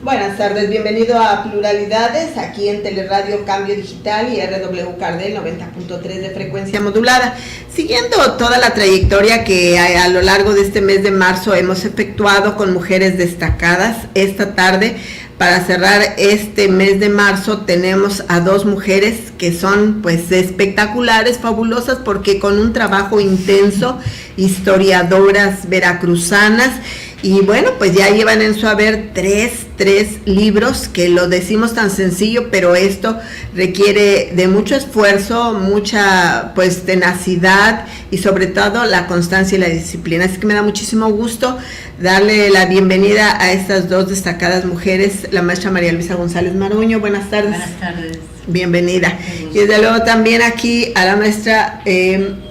Buenas tardes, bienvenido a Pluralidades, aquí en Teleradio Cambio Digital y RW Cardel 90.3 de frecuencia modulada. Siguiendo toda la trayectoria que a lo largo de este mes de marzo hemos efectuado con mujeres destacadas, esta tarde, para cerrar este mes de marzo, tenemos a dos mujeres que son pues espectaculares, fabulosas, porque con un trabajo intenso, historiadoras veracruzanas. Y bueno, pues ya llevan en su haber tres libros, que lo decimos tan sencillo, pero esto requiere de mucho esfuerzo, mucha pues tenacidad y sobre todo la constancia y la disciplina. Así que me da muchísimo gusto darle la bienvenida a estas dos destacadas mujeres, la maestra María Luisa González Maroño. Buenas tardes. Buenas tardes. Bienvenida. Y desde luego también aquí a la maestra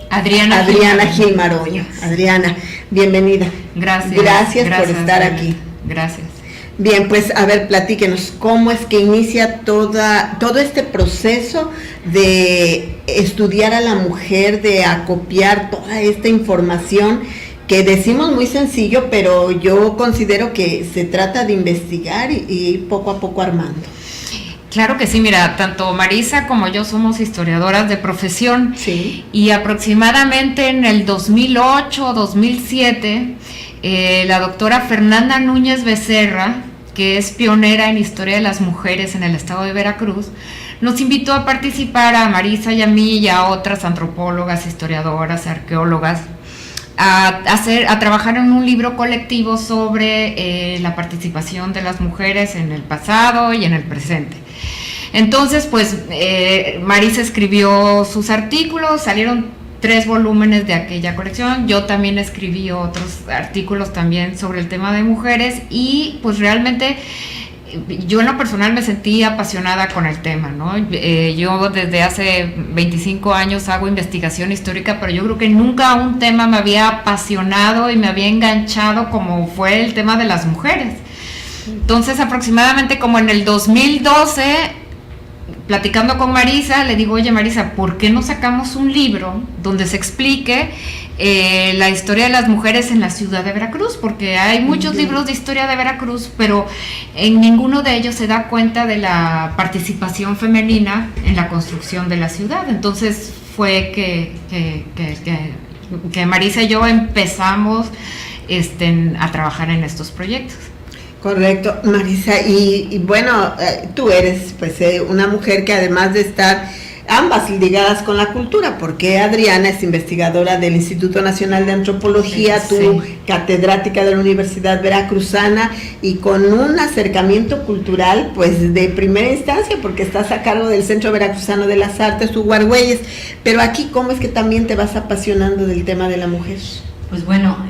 Adriana Gil Maroño. Adriana, bienvenida. Gracias por estar aquí. Gracias. Bien, pues a ver, platíquenos, ¿cómo es que inicia todo este proceso de estudiar a la mujer, de acopiar toda esta información que decimos muy sencillo, pero yo considero que se trata de investigar y ir poco a poco armando? Claro que sí, mira, tanto Marisa como yo somos historiadoras de profesión. Sí. Y aproximadamente en el 2008 o 2007, la doctora Fernanda Núñez Becerra, que es pionera en historia de las mujeres en el estado de Veracruz, nos invitó a participar a Marisa y a mí y a otras antropólogas, historiadoras, arqueólogas, a trabajar en un libro colectivo sobre la participación de las mujeres en el pasado y en el presente. Entonces, pues, Marisa escribió sus artículos, salieron 3 volúmenes de aquella colección. Yo también escribí otros artículos también sobre el tema de mujeres y pues realmente yo en lo personal me sentí apasionada con el tema, ¿no? Yo desde hace 25 años hago investigación histórica, pero yo creo que nunca un tema me había apasionado y me había enganchado como fue el tema de las mujeres. Entonces, aproximadamente como en el 2012, platicando con Marisa, le digo, oye Marisa, ¿por qué no sacamos un libro donde se explique la historia de las mujeres en la ciudad de Veracruz? Porque hay muchos libros de historia de Veracruz, pero en ninguno de ellos se da cuenta de la participación femenina en la construcción de la ciudad. Entonces fue que Marisa y yo empezamos a trabajar en estos proyectos. Correcto, Marisa, y bueno, tú eres pues una mujer que además de estar ambas ligadas con la cultura, porque Adriana es investigadora del Instituto Nacional de Antropología, sí. Tú catedrática de la Universidad Veracruzana y con un acercamiento cultural pues de primera instancia, porque estás a cargo del Centro Veracruzano de las Artes, Uguargüeyes, pero aquí, ¿cómo es que también te vas apasionando del tema de la mujer? Pues bueno,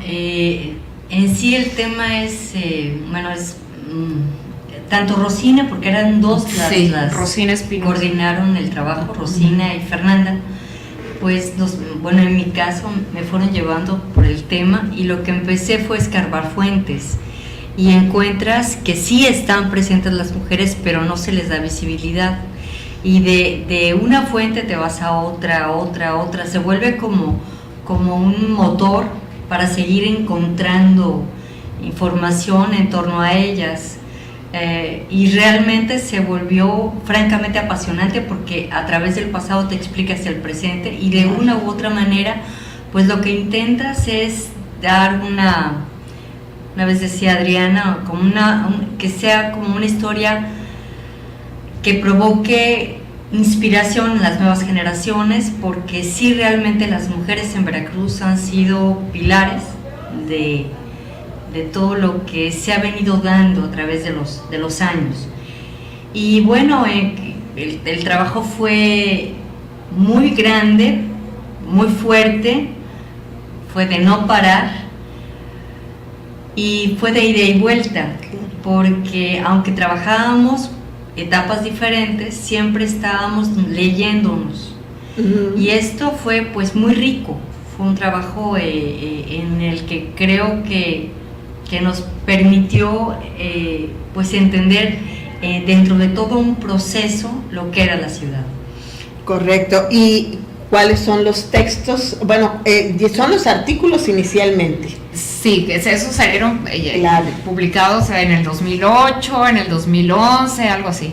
en sí el tema es, tanto Rosina, porque eran dos las Rosina Espinosa coordinaron el trabajo, Rosina y Fernanda, pues en mi caso me fueron llevando por el tema y lo que empecé fue escarbar fuentes y encuentras que sí están presentes las mujeres, pero no se les da visibilidad. Y de una fuente te vas a otra, se vuelve como un motor para seguir encontrando información en torno a ellas, y realmente se volvió francamente apasionante porque a través del pasado te explicas el presente y de una u otra manera pues lo que intentas es dar una vez decía Adriana, como que sea como una historia que provoque inspiración en las nuevas generaciones, porque sí realmente las mujeres en Veracruz han sido pilares de todo lo que se ha venido dando a través de los años. Y bueno, el trabajo fue muy grande, muy fuerte, fue de no parar y fue de ida y vuelta, porque aunque trabajábamos etapas diferentes, siempre estábamos leyéndonos. Y esto fue pues muy rico, fue un trabajo en el que creo que nos permitió pues entender dentro de todo un proceso lo que era la ciudad. Correcto. ¿Y cuáles son los textos? Bueno, son los artículos inicialmente. Sí, esos salieron Claro. publicados en el 2008, en el 2011, algo así.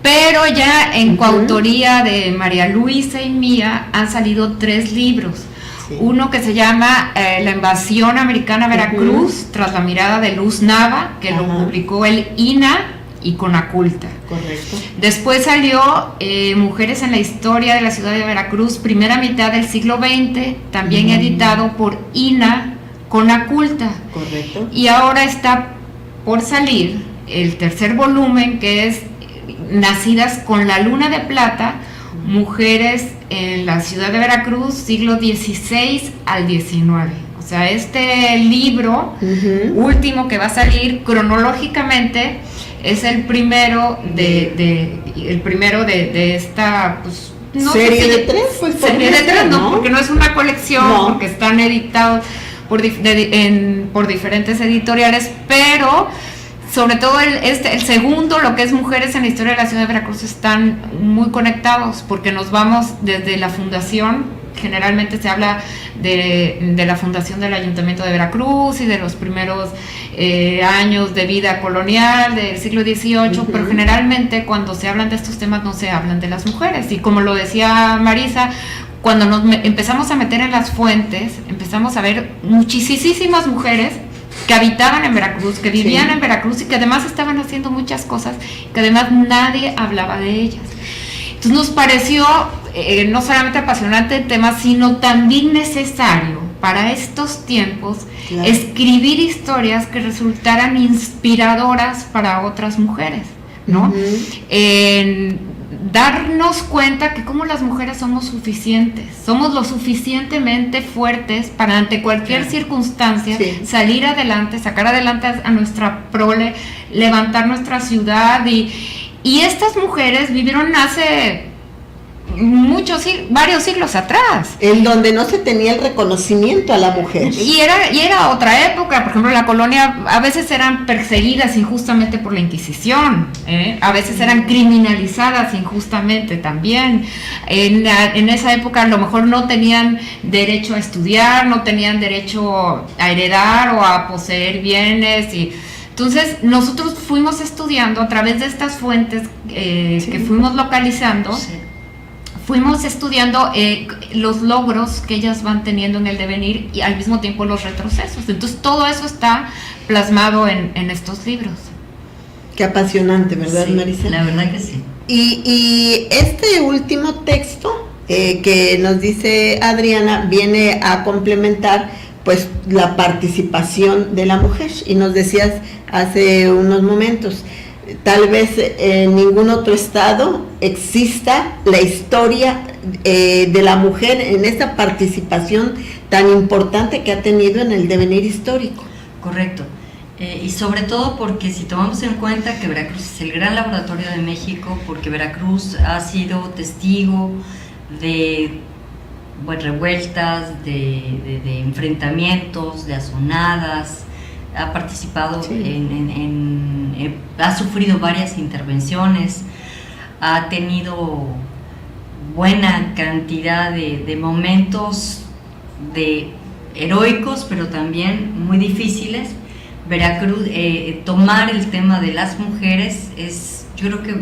Pero ya en coautoría de María Luisa y mía han salido 3 libros. Sí. Uno que se llama La invasión americana a Veracruz, tras la mirada de Luz Nava, que lo publicó el INA y Conaculta. Correcto. Después salió Mujeres en la historia de la ciudad de Veracruz, primera mitad del siglo XX, también editado por INA, Conaculta. Correcto. Y ahora está por salir el 3er volumen, que es Nacidas con la Luna de Plata, Mujeres en la ciudad de Veracruz, siglo XVI al XIX. O sea, este libro último que va a salir cronológicamente es el primero de esta, pues, no serie sé si de 3, pues, serie de 3, no, porque no es una colección, No. porque están editados por diferentes editoriales, pero sobre todo el segundo, lo que es Mujeres en la historia de la ciudad de Veracruz, están muy conectados, porque nos vamos desde la fundación. Generalmente se habla de la fundación del Ayuntamiento de Veracruz y de los primeros años de vida colonial del siglo XVIII, pero generalmente cuando se hablan de estos temas no se hablan de las mujeres. Y como lo decía Marisa, cuando empezamos a meter en las fuentes, empezamos a ver muchísimas mujeres que habitaban en Veracruz, que vivían en Veracruz y que además estaban haciendo muchas cosas, que además nadie hablaba de ellas. Entonces nos pareció no solamente apasionante el tema, sino también necesario para estos tiempos escribir historias que resultaran inspiradoras para otras mujeres, ¿no? Darnos cuenta que como las mujeres somos suficientes, somos lo suficientemente fuertes para ante cualquier circunstancia salir adelante, sacar adelante a nuestra prole, levantar nuestra ciudad y estas mujeres vivieron hace varios siglos atrás. En donde no se tenía el reconocimiento a la mujer. Y era otra época. Por ejemplo, la colonia a veces eran perseguidas injustamente por la Inquisición, a veces eran criminalizadas injustamente también. En esa época a lo mejor no tenían derecho a estudiar, no tenían derecho a heredar o a poseer bienes entonces nosotros fuimos estudiando a través de estas fuentes que fuimos localizando. Fuimos estudiando los logros que ellas van teniendo en el devenir y al mismo tiempo los retrocesos. Entonces todo eso está plasmado en estos libros. Qué apasionante, ¿verdad, Marisa? La verdad que sí. Y este último texto que nos dice Adriana viene a complementar pues la participación de la mujer. Y nos decías hace unos momentos, tal vez en ningún otro estado exista la historia de la mujer en esta participación tan importante que ha tenido en el devenir histórico. Correcto. Y sobre todo porque si tomamos en cuenta que Veracruz es el gran laboratorio de México, porque Veracruz ha sido testigo de revueltas, de enfrentamientos, de azonadas, ha participado ha sufrido varias intervenciones, ha tenido buena cantidad de momentos heroicos, pero también muy difíciles. Veracruz, tomar el tema de las mujeres es, yo creo que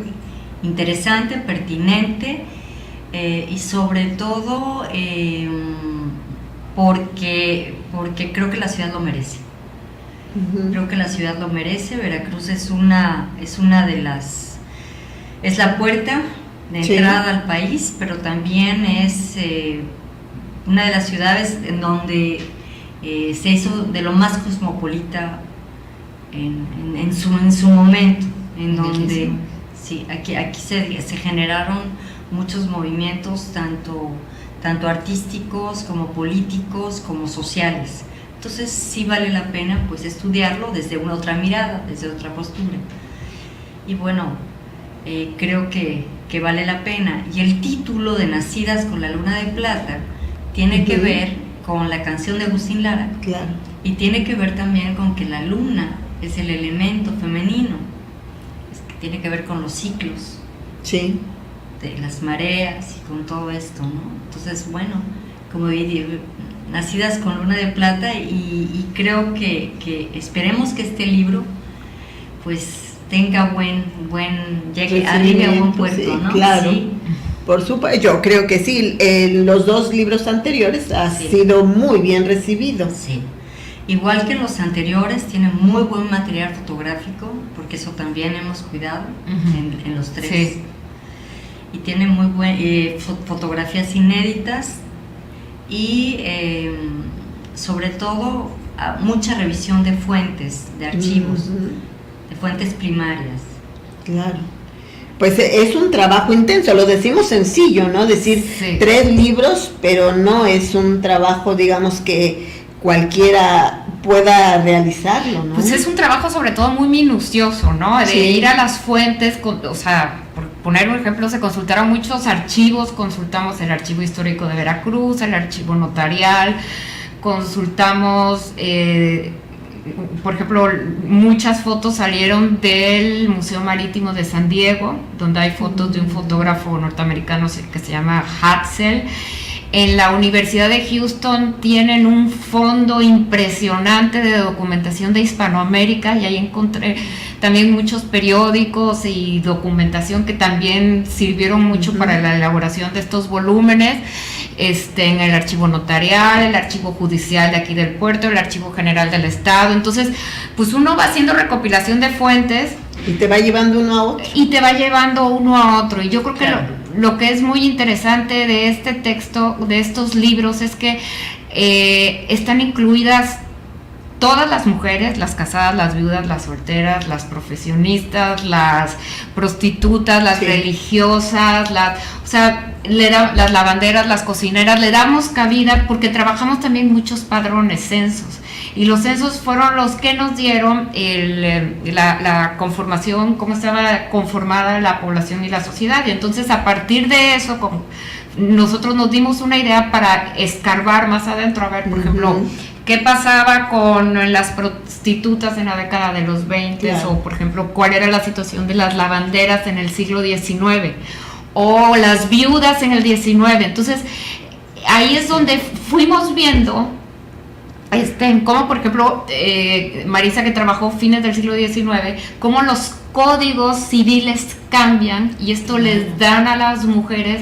interesante, pertinente, y sobre todo porque creo que la ciudad lo merece. Creo que la ciudad lo merece. Veracruz es una de las, es la puerta de entrada al país, pero también es una de las ciudades en donde se hizo de lo más cosmopolita en su momento, en donde aquí se generaron muchos movimientos, tanto artísticos como políticos como sociales. Entonces sí vale la pena pues estudiarlo desde una otra mirada, desde otra postura. Y bueno, creo que vale la pena. Y el título de Nacidas con la Luna de Plata tiene que ver con la canción de Agustín Lara. Claro. Y tiene que ver también con que la luna es el elemento femenino. Tiene que ver con los ciclos. Sí. De las mareas y con todo esto, ¿no? Entonces, bueno, como Nacidas con Luna de Plata, y creo que esperemos que este libro pues tenga llegue, arribe a buen puerto, sí, ¿no? Claro. Sí. Por supuesto, yo creo que sí. Los 2 libros anteriores ha sido muy bien recibido. Sí. Igual que los anteriores, tienen muy buen material fotográfico, porque eso también hemos cuidado en los 3. Sí. Y tiene muy fotografías inéditas y sobre todo mucha revisión de fuentes, de archivos, de fuentes primarias. Claro. Pues es un trabajo intenso, lo decimos sencillo, ¿no? Decir 3 libros, pero no es un trabajo, digamos, que cualquiera pueda realizarlo, ¿no? Pues es un trabajo sobre todo muy minucioso, ¿no? De ir a las fuentes, o sea, por poner un ejemplo, se consultaron muchos archivos, consultamos el Archivo Histórico de Veracruz, el Archivo Notarial, consultamos, por ejemplo, muchas fotos salieron del Museo Marítimo de San Diego, donde hay fotos de un fotógrafo norteamericano que se llama Hatzel. En la Universidad de Houston tienen un fondo impresionante de documentación de Hispanoamérica, y ahí encontré también muchos periódicos y documentación que también sirvieron mucho para la elaboración de estos volúmenes. En el Archivo Notarial, el Archivo Judicial de aquí del puerto, el Archivo General del Estado. Entonces, pues uno va haciendo recopilación de fuentes. Y te va llevando uno a otro. Y yo creo que lo que es muy interesante de este texto, de estos libros, es que están incluidas todas las mujeres, las casadas, las viudas, las solteras, las profesionistas, las prostitutas, las religiosas, las lavanderas, las cocineras. Le damos cabida porque trabajamos también muchos padrones, censos. Y los censos fueron los que nos dieron la conformación, cómo estaba conformada la población y la sociedad. Y entonces, a partir de eso, nosotros nos dimos una idea para escarbar más adentro, a ver, por ejemplo, qué pasaba con las prostitutas en la década de los 20, o por ejemplo, cuál era la situación de las lavanderas en el siglo XIX, o las viudas en el XIX. Entonces, ahí es donde fuimos viendo cómo, por ejemplo, Marisa, que trabajó fines del siglo XIX, cómo los códigos civiles cambian, y esto les dan a las mujeres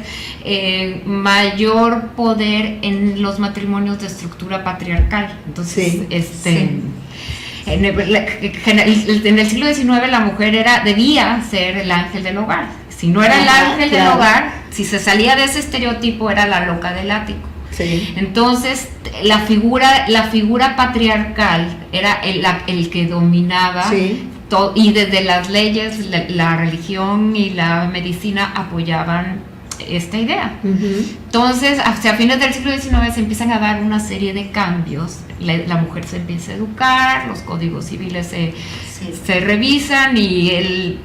mayor poder en los matrimonios de estructura patriarcal. Entonces, en el siglo XIX la mujer debía ser el ángel del hogar. Si no era el ángel del hogar, si se salía de ese estereotipo, era la loca del ático. Entonces, la figura patriarcal era el que dominaba todo, y desde las leyes, la religión y la medicina apoyaban esta idea. Entonces, hacia fines del siglo XIX se empiezan a dar una serie de cambios. La mujer se empieza a educar, los códigos civiles se revisan, y el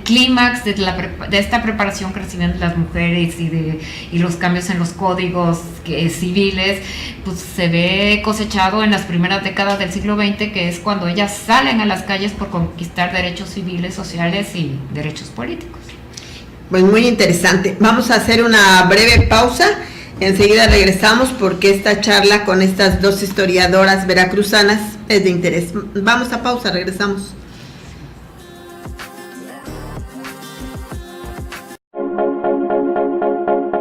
clímax de esta preparación que reciben las mujeres y los cambios en los códigos civiles, pues se ve cosechado en las primeras décadas del siglo XX, que es cuando ellas salen a las calles por conquistar derechos civiles, sociales y derechos políticos. Pues muy interesante. Vamos a hacer una breve pausa. Enseguida regresamos, porque esta charla con estas 2 historiadoras veracruzanas es de interés. Vamos a pausa, regresamos.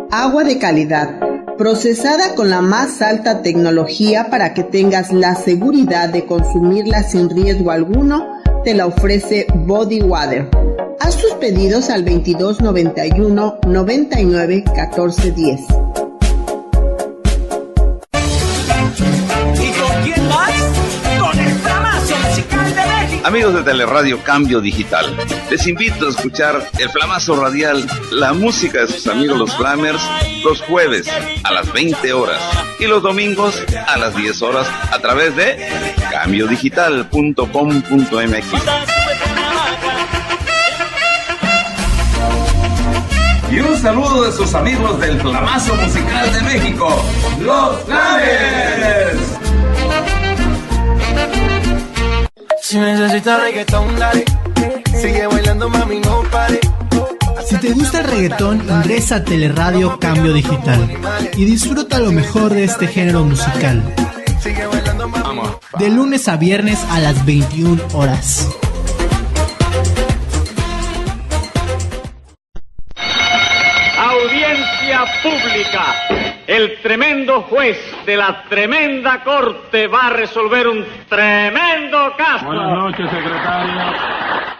Agua de calidad, procesada con la más alta tecnología para que tengas la seguridad de consumirla sin riesgo alguno, te la ofrece Body Water. Haz tus pedidos al 22 91 99 14 10. Amigos de Teleradio Cambio Digital, les invito a escuchar el Flamazo Radial, la música de sus amigos los Flamers, los jueves a las 20 horas y los domingos a las 10 horas a través de cambiodigital.com.mx. Y un saludo de sus amigos del Flamazo Musical de México, los Flamers. Si necesitas reggaetón, dale. Sigue bailando, mami, no pare. Si te gusta el reggaetón, ingresa a Teleradio Cambio Digital y disfruta lo mejor de este género musical. De lunes a viernes a las 21 horas. Audiencia pública. El tremendo juez de la tremenda corte va a resolver un tremendo caso. Buenas noches, secretario.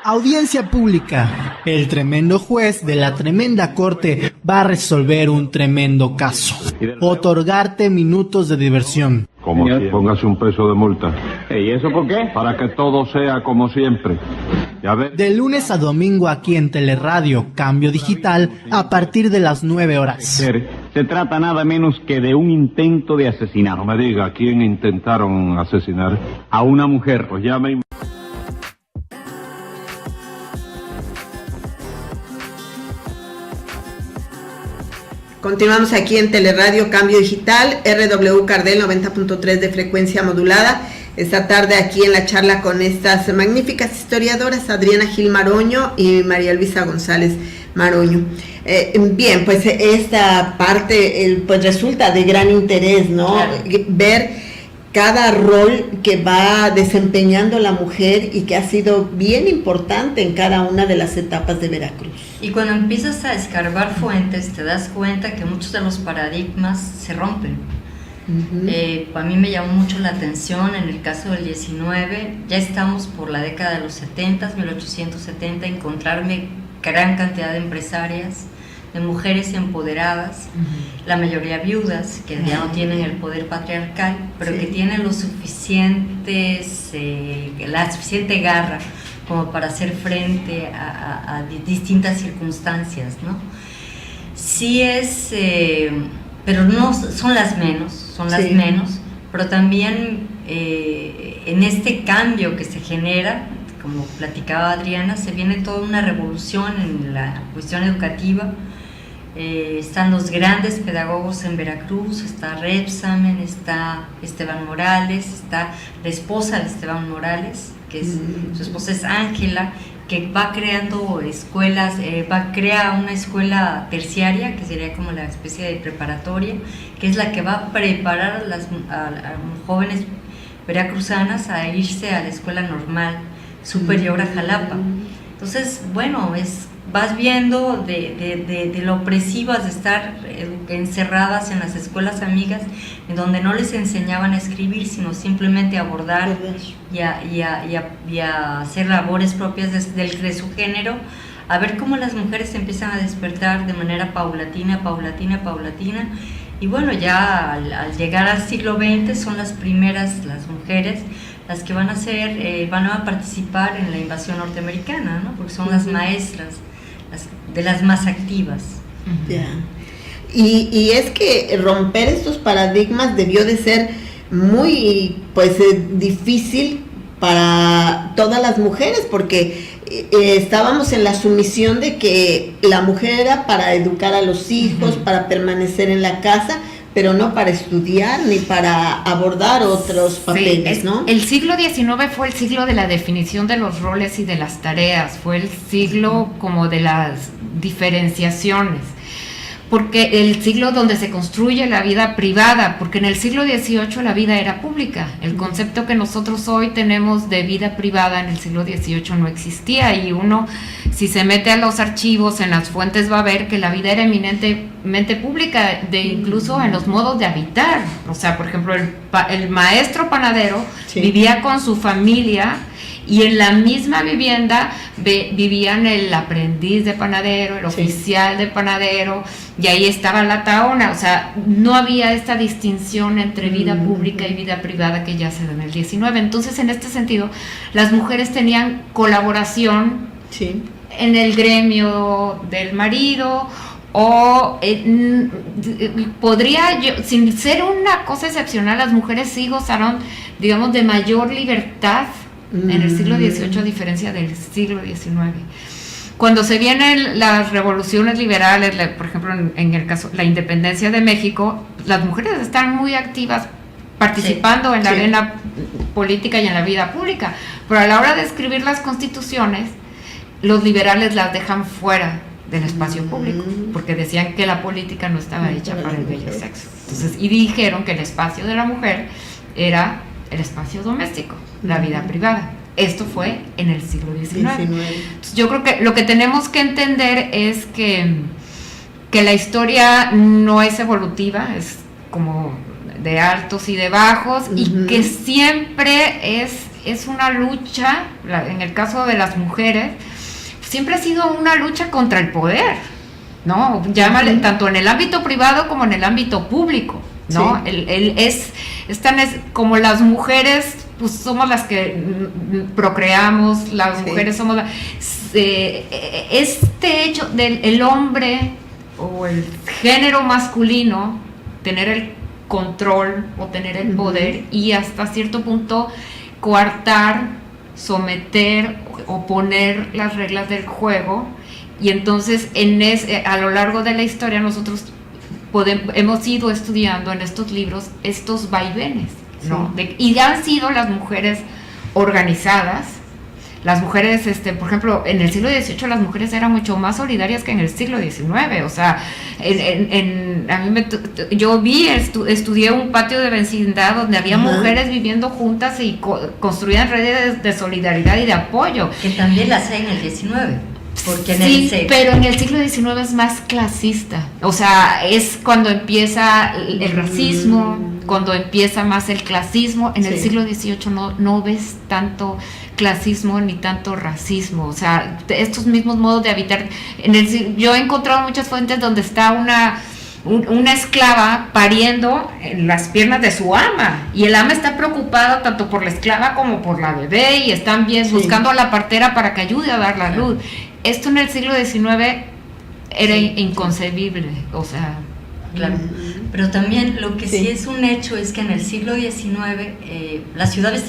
Audiencia pública. El tremendo juez de la tremenda corte va a resolver un tremendo caso. Otorgarte minutos de diversión. Como si póngase un peso de multa. ¿Y eso por qué? Para que todo sea como siempre. Ya ves. De lunes a domingo aquí en Teleradio Cambio Digital a partir de las 9 horas. Se trata nada menos que de un intento de asesinato. No me diga, ¿a quién intentaron asesinar? A una mujer. Pues ya me... Continuamos aquí en Teleradio Cambio Digital, RW Cardel 90.3 de frecuencia modulada. Esta tarde aquí en la charla con estas magníficas historiadoras, Adriana Gil Maroño y María Luisa González Maroño. Bien, pues esta parte pues resulta de gran interés, ¿no? Claro. Ver cada rol que va desempeñando la mujer y que ha sido bien importante en cada una de las etapas de Veracruz. Y cuando empiezas a escarbar fuentes, te das cuenta que muchos de los paradigmas se rompen. A mí me llamó mucho la atención en el caso del 19, ya estamos por la década de los 70, 1870, encontrarme gran cantidad de empresarias, de mujeres empoderadas, la mayoría viudas, que ya no tienen el poder patriarcal, pero que tienen la suficiente garra como para hacer frente a distintas circunstancias, ¿no? Sí es, pero no son las menos, pero también en este cambio que se genera, como platicaba Adriana, se viene toda una revolución en la cuestión educativa. Están los grandes pedagogos en Veracruz, está Repsamen, está Esteban Morales, está la esposa de Esteban Morales, que es, su esposa es Ángela, que va creando escuelas, crea una escuela terciaria, que sería como la especie de preparatoria, que es la que va a preparar a jóvenes veracruzanas a irse a la escuela normal superior a Jalapa. Entonces, bueno, vas viendo de lo opresivas de estar encerradas en las escuelas amigas, en donde no les enseñaban a escribir, sino simplemente a bordar y a hacer labores propias de su género, a ver cómo las mujeres empiezan a despertar de manera paulatina, y bueno, ya al llegar al siglo XX son las primeras, las mujeres, las que van a participar en la invasión norteamericana, ¿no? Porque son las maestras, de las más activas. Yeah. Y es que romper estos paradigmas debió de ser muy difícil para todas las mujeres, porque estábamos en la sumisión de que la mujer era para educar a los hijos, para permanecer en la casa, pero no para estudiar ni para abordar otros papeles, ¿no? El siglo XIX fue el siglo de la definición de los roles y de las tareas, fue el siglo como de las diferenciaciones, porque el siglo donde se construye la vida privada, porque en el siglo XVIII la vida era pública. El concepto que nosotros hoy tenemos de vida privada en el siglo XVIII no existía, y uno, si se mete a los archivos, en las fuentes, va a ver que la vida era eminentemente pública, incluso en los modos de habitar. O sea, por ejemplo, el maestro panadero vivía con su familia, y en la misma vivienda vivían el aprendiz de panadero, el oficial de panadero, y ahí estaba la taona. O sea, no había esta distinción entre vida pública y vida privada que ya se da en el 19. Entonces, en este sentido, las mujeres tenían colaboración en el gremio del marido, o sin ser una cosa excepcional, las mujeres sí gozaron, digamos, de mayor libertad en el siglo XVIII a diferencia del siglo XIX. Cuando se vienen las revoluciones liberales, por ejemplo, en el caso la independencia de México, las mujeres están muy activas participando en la arena política y en la vida pública, pero a la hora de escribir las constituciones, los liberales las dejan fuera del espacio público, porque decían que la política no estaba hecha para el bello sexo. Entonces, y dijeron que el espacio de la mujer era el espacio doméstico, la vida privada. Esto fue en el siglo XIX. Entonces, yo creo que lo que tenemos que entender es que la historia no es evolutiva, es como de altos y de bajos, y que siempre es una lucha, en el caso de las mujeres, siempre ha sido una lucha contra el poder, ¿no? Llámale, tanto en el ámbito privado como en el ámbito público, ¿no? Como las mujeres, pues somos las que procreamos, las mujeres somos este hecho del el hombre o el género masculino tener el control o tener el poder y hasta cierto punto coartar, someter o poner las reglas del juego, y entonces a lo largo de la historia nosotros hemos ido estudiando en estos libros estos vaivenes, ¿no? Y han sido las mujeres organizadas, las mujeres, por ejemplo, en el siglo XVIII las mujeres eran mucho más solidarias que en el siglo XIX, o sea, yo estudié un patio de vecindad donde había mujeres viviendo juntas y construían redes de solidaridad y de apoyo. Que también las hay en el XIX. Porque pero en el siglo XIX es más clasista, o sea, es cuando empieza el racismo, cuando empieza más el clasismo. En el siglo XVIII no ves tanto clasismo ni tanto racismo, o sea, estos mismos modos de habitar. Yo he encontrado muchas fuentes donde está una esclava pariendo en las piernas de su ama, y el ama está preocupada tanto por la esclava como por la bebé, y están buscando a la partera para que ayude a dar la luz. Esto en el siglo XIX era inconcebible, o sea. Claro, pero también lo que sí es un hecho es que en el siglo XIX la ciudad es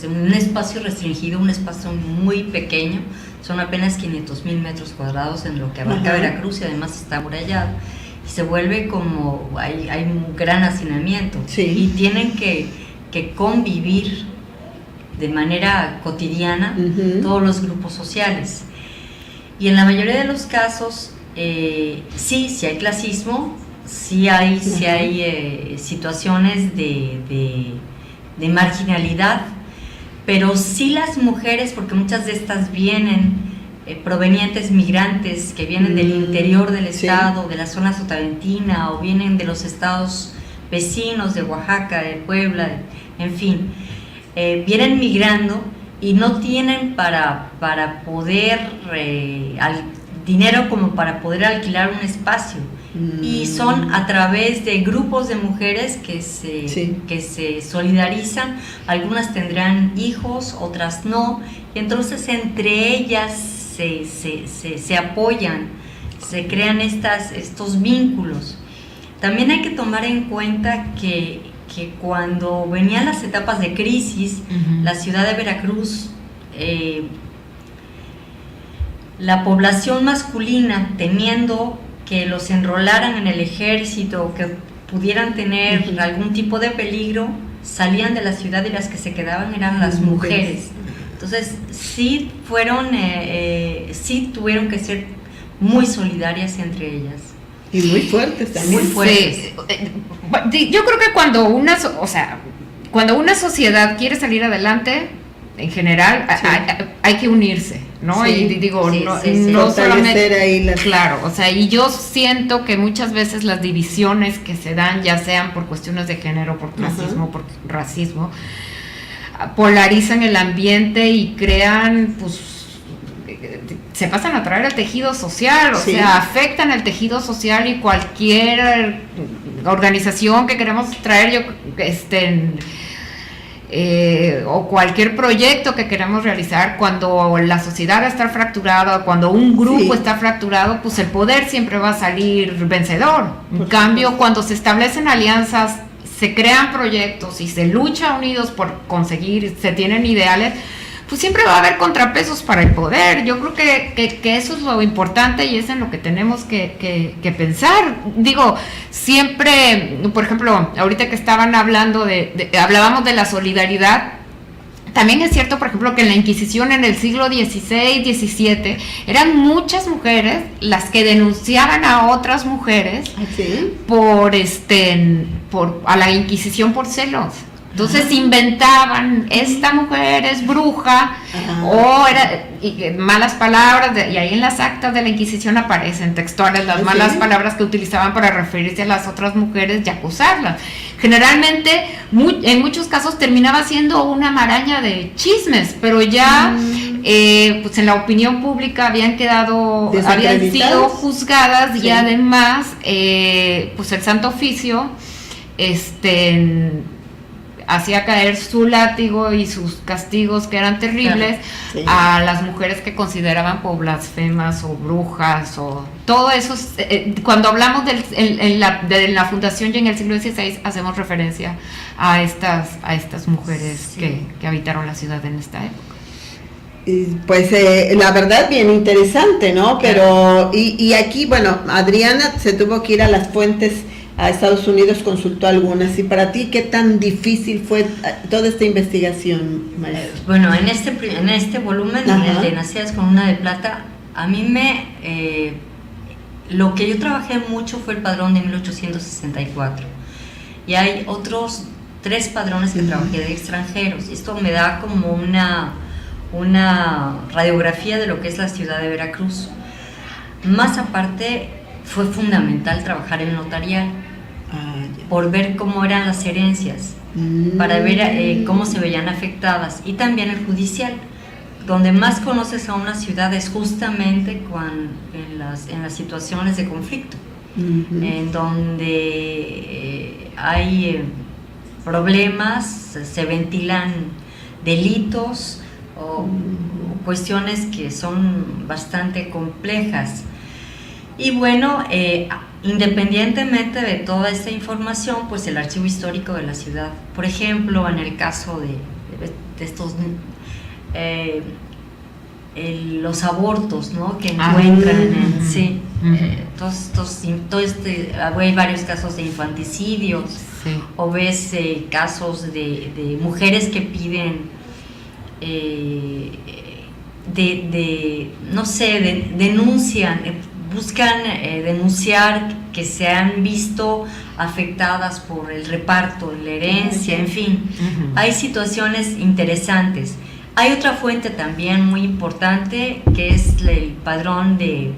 un espacio restringido, un espacio muy pequeño, son apenas 500,000 metros cuadrados en lo que abarca Veracruz, y además está amurallado, y se vuelve como, hay un gran hacinamiento, y tienen que convivir de manera cotidiana todos los grupos sociales, y en la mayoría de los casos sí hay clasismo, sí hay situaciones de marginalidad, pero sí las mujeres, porque muchas de estas vienen provenientes migrantes que vienen del interior del estado, de la zona sotaventina, o vienen de los estados vecinos de Oaxaca, de Puebla, en fin, vienen migrando y no tienen para poder dinero como para poder alquilar un espacio, y son a través de grupos de mujeres que se solidarizan. Algunas tendrán hijos, otras no, y entonces entre ellas se apoyan, se crean estos vínculos. También hay que tomar en cuenta que cuando venían las etapas de crisis, la ciudad de Veracruz, la población masculina, temiendo que los enrolaran en el ejército o que pudieran tener algún tipo de peligro, salían de la ciudad, y las que se quedaban eran las mujeres. Entonces sí tuvieron que ser muy solidarias entre ellas. Y muy fuertes también. Muy fuertes. Yo creo que cuando una sociedad quiere salir adelante, en general, hay que unirse, ¿no? Y digo, no solamente ahí claro, o sea, y yo siento que muchas veces las divisiones que se dan, ya sean por cuestiones de género, por clasismo, por racismo, polarizan el ambiente y crean, pues, se pasan a traer el tejido social, o sea, afectan el tejido social, y cualquier organización que queremos traer, o cualquier proyecto que queremos realizar, cuando la sociedad está fracturada, cuando un grupo está fracturado, pues el poder siempre va a salir vencedor. En cambio, cuando se establecen alianzas, se crean proyectos y se lucha unidos por conseguir, se tienen ideales, pues siempre va a haber contrapesos para el poder. Yo creo que eso es lo importante, y es en lo que tenemos que pensar. Digo, siempre, por ejemplo, ahorita que estaban hablando hablábamos de la solidaridad, También es cierto, por ejemplo, que en la Inquisición en el siglo XVI, XVII, eran muchas mujeres las que denunciaban a otras mujeres a la Inquisición por celos. Entonces inventaban, esta mujer es bruja, o malas palabras, y ahí en las actas de la Inquisición aparecen textuales las malas palabras que utilizaban para referirse a las otras mujeres y acusarlas. Generalmente, en muchos casos terminaba siendo una maraña de chismes, pero ya pues en la opinión pública habían sido juzgadas, y además pues el Santo Oficio hacía caer su látigo y sus castigos, que eran terribles, a las mujeres que consideraban blasfemas o brujas, o todo eso. Cuando hablamos de la fundación ya en el siglo XVI, hacemos referencia a estas mujeres que habitaron la ciudad en esta época. Pues la verdad bien interesante, ¿no? Pero y aquí, bueno, Adriana se tuvo que ir a las fuentes a Estados Unidos, consultó algunas. ¿Y para ti qué tan difícil fue toda esta investigación, María? Bueno, en este volumen, en el de Nacidas con una de Plata, a mí lo que yo trabajé mucho fue el padrón de 1864. Y hay otros 3 padrones que trabajé de extranjeros. Esto me da como una radiografía de lo que es la ciudad de Veracruz. Más aparte, fue fundamental trabajar el notarial, por ver cómo eran las herencias, para ver cómo se veían afectadas, y también el judicial. Donde más conoces a una ciudad es justamente en las situaciones de conflicto, en donde hay problemas, se ventilan delitos o cuestiones que son bastante complejas. Y bueno, independientemente de toda esta información, pues el archivo histórico de la ciudad, por ejemplo, en el caso de estos los abortos, ¿no?, que encuentran hay varios casos de infanticidios, o ves casos de mujeres que piden denuncian, buscan denunciar que se han visto afectadas por el reparto, la herencia, en fin. Hay situaciones interesantes. Hay otra fuente también muy importante, que es el padrón el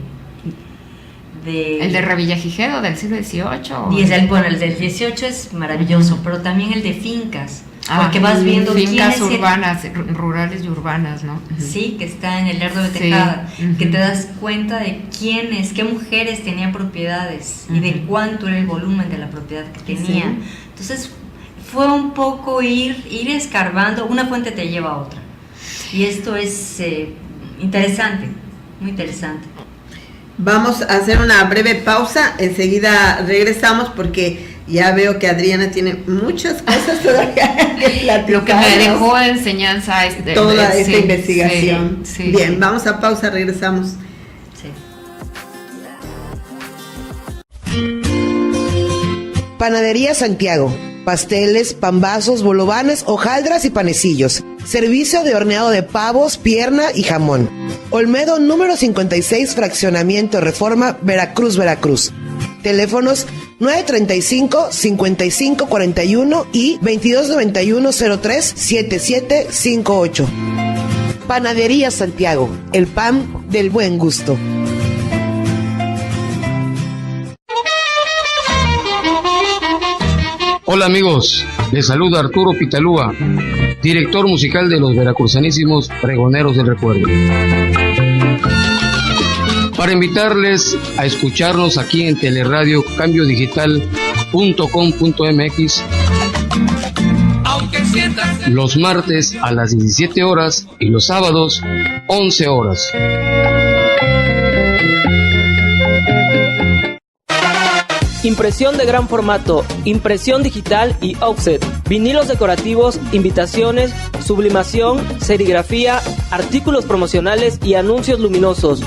de Revillagigedo del siglo XVIII. El del XVIII es maravilloso, pero también el de fincas. Porque vas viendo fincas urbanas, rurales y urbanas, ¿no? Sí, que está en el Lerdo de Tejada, que te das cuenta de qué mujeres tenían propiedades y de cuánto era el volumen de la propiedad que tenían. Entonces fue un poco ir escarbando, una fuente te lleva a otra. Y esto es interesante, muy interesante. Vamos a hacer una breve pausa, enseguida regresamos porque ya veo que Adriana tiene muchas cosas todavía que platicar. Lo que me dejó de enseñanza toda esta investigación. Bien, sí. Vamos a pausa, regresamos. Panadería Santiago. Pasteles, pambazos, bolovanes, hojaldras y panecillos. Servicio de horneado de pavos, pierna y jamón. Olmedo número 56, Fraccionamiento Reforma, Veracruz. Teléfonos 935-5541 y 2291-03-7758. Panadería Santiago, el pan del buen gusto. Hola amigos, les saluda Arturo Pitalúa, director musical de los veracruzanísimos Pregoneros del Recuerdo, para invitarles a escucharnos aquí en Teleradio CambioDigital.com.mx los martes a las 17 horas y los sábados 11 horas. Impresión de gran formato, impresión digital y offset, vinilos decorativos, invitaciones, sublimación, serigrafía, artículos promocionales y anuncios luminosos.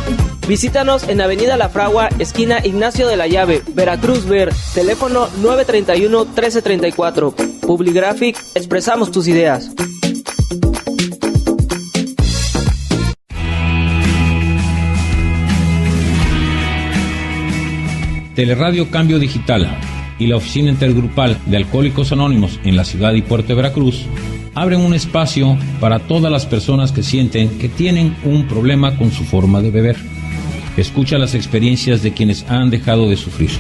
Visítanos en Avenida La Fragua, esquina Ignacio de la Llave, Veracruz Ver, teléfono 931-1334. Publigraphic, expresamos tus ideas. Teleradio Cambio Digital y la Oficina Intergrupal de Alcohólicos Anónimos en la ciudad y puerto de Veracruz abren un espacio para todas las personas que sienten que tienen un problema con su forma de beber. Escucha las experiencias de quienes han dejado de sufrir.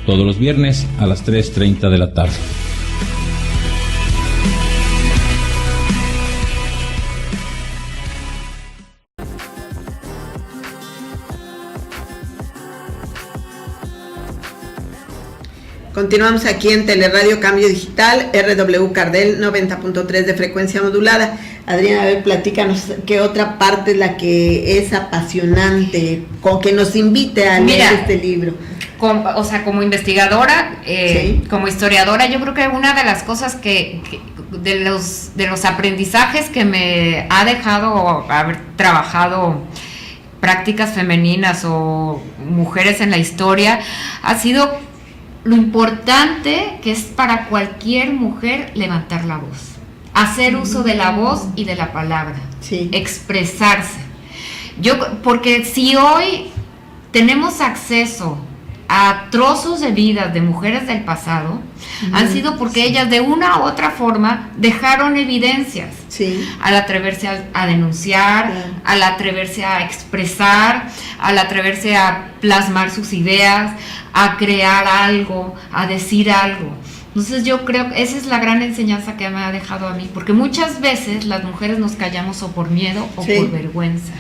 Todos los viernes a las 3:30 de la tarde. Continuamos aquí en Teleradio Cambio Digital, RW Cardel 90.3 de frecuencia modulada. Adriana, a ver, platícanos qué otra parte es la que es apasionante, con que nos invite a leer este libro. Como investigadora, Sí. como historiadora, yo creo que una de las cosas que de los aprendizajes que me ha dejado haber trabajado prácticas femeninas o mujeres en la historia ha sido lo importante que es para cualquier mujer levantar la voz, hacer uso de la voz y de la palabra, expresarse. Porque si hoy tenemos acceso a trozos de vidas de mujeres del pasado, han sido porque ellas de una u otra forma dejaron evidencias, al atreverse a denunciar, al atreverse a expresar, al atreverse a plasmar sus ideas, a crear algo, a decir algo. Entonces yo creo que esa es la gran enseñanza que me ha dejado a mí, porque muchas veces las mujeres nos callamos o por miedo o por vergüenza,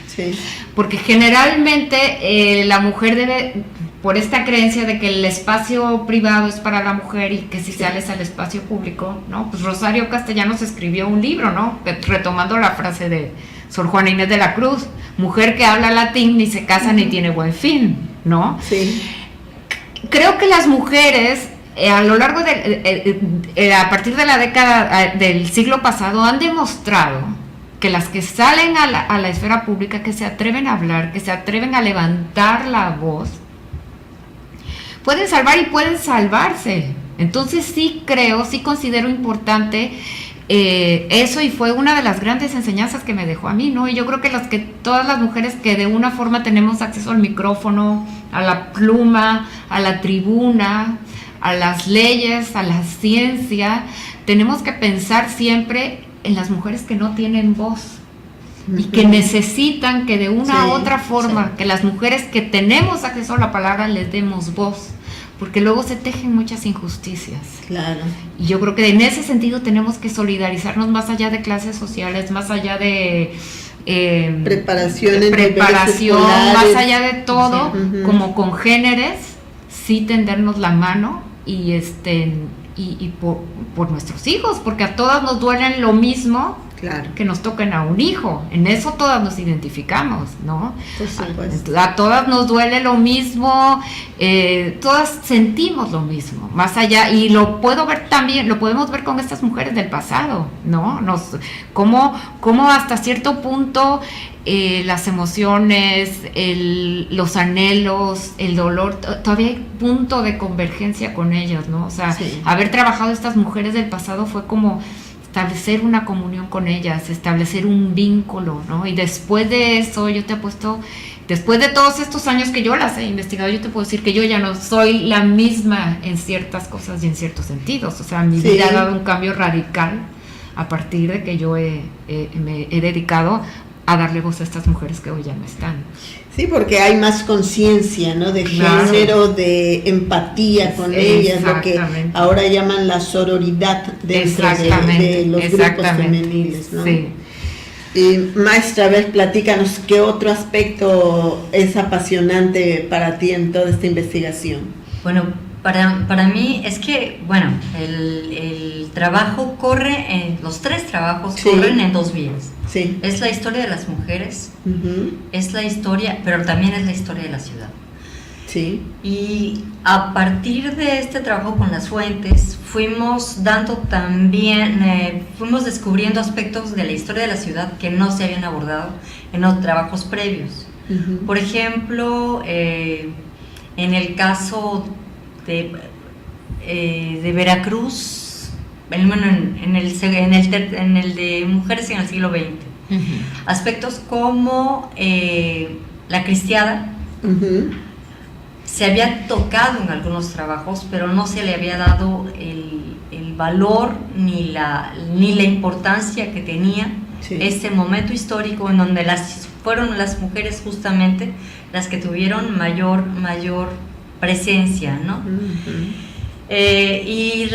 porque generalmente la mujer debe, por esta creencia de que el espacio privado es para la mujer y que si sales al espacio público, ¿no? Pues Rosario Castellanos escribió un libro, ¿no? Retomando la frase de Sor Juana Inés de la Cruz, mujer que habla latín ni se casa ni tiene buen fin, ¿no? Creo que las mujeres a lo largo a partir de la década del siglo pasado han demostrado que las que salen a la esfera pública, que se atreven a hablar, que se atreven a levantar la voz, pueden salvar y pueden salvarse. Entonces sí considero importante eso, y fue una de las grandes enseñanzas que me dejó a mí, ¿no? Y yo creo que todas las mujeres que de una forma tenemos acceso al micrófono, a la pluma, a la tribuna, a las leyes, a la ciencia, tenemos que pensar siempre en las mujeres que no tienen voz y que necesitan que de una u otra forma, que las mujeres que tenemos acceso a la palabra les demos voz, porque luego se tejen muchas injusticias. Y yo creo que en ese sentido tenemos que solidarizarnos más allá de clases sociales, más allá de preparación, más allá de todo, como congéneres, sí tendernos la mano y por nuestros hijos, porque a todas nos duelen lo mismo que nos toquen a un hijo. En eso todas nos identificamos, ¿no? A todas nos duele lo mismo, todas sentimos lo mismo, más allá, y lo podemos ver con estas mujeres del pasado, ¿no? Cómo hasta cierto punto las emociones, los anhelos, el dolor, todavía hay punto de convergencia con ellas, ¿no? O sea, haber trabajado estas mujeres del pasado fue como establecer una comunión con ellas, establecer un vínculo, ¿no? Y después de eso, yo te apuesto, después de todos estos años que yo las he investigado, yo te puedo decir que yo ya no soy la misma en ciertas cosas y en ciertos sentidos. O sea, mi vida ha dado un cambio radical a partir de que yo me he dedicado a darle voz a estas mujeres que hoy ya no están. Sí, porque hay más conciencia, ¿no? De género, de empatía con ellas, lo que ahora llaman la sororidad dentro de los grupos femeniles, ¿no? Maestra, a ver, platícanos, ¿qué otro aspecto es apasionante para ti en toda esta investigación? Bueno, para mí es que, el trabajo corre, los tres trabajos corren en dos vías. Es la historia de las mujeres, es la historia, pero también es la historia de la ciudad. Y a partir de este trabajo con las fuentes, fuimos descubriendo aspectos de la historia de la ciudad que no se habían abordado en los trabajos previos. Por ejemplo, en el caso de Veracruz, en el de mujeres en el siglo XX, aspectos como la cristiada, se había tocado en algunos trabajos, pero no se le había dado el valor ni la importancia que tenía este momento histórico en donde fueron las mujeres justamente las que tuvieron mayor presencia, ¿no? Y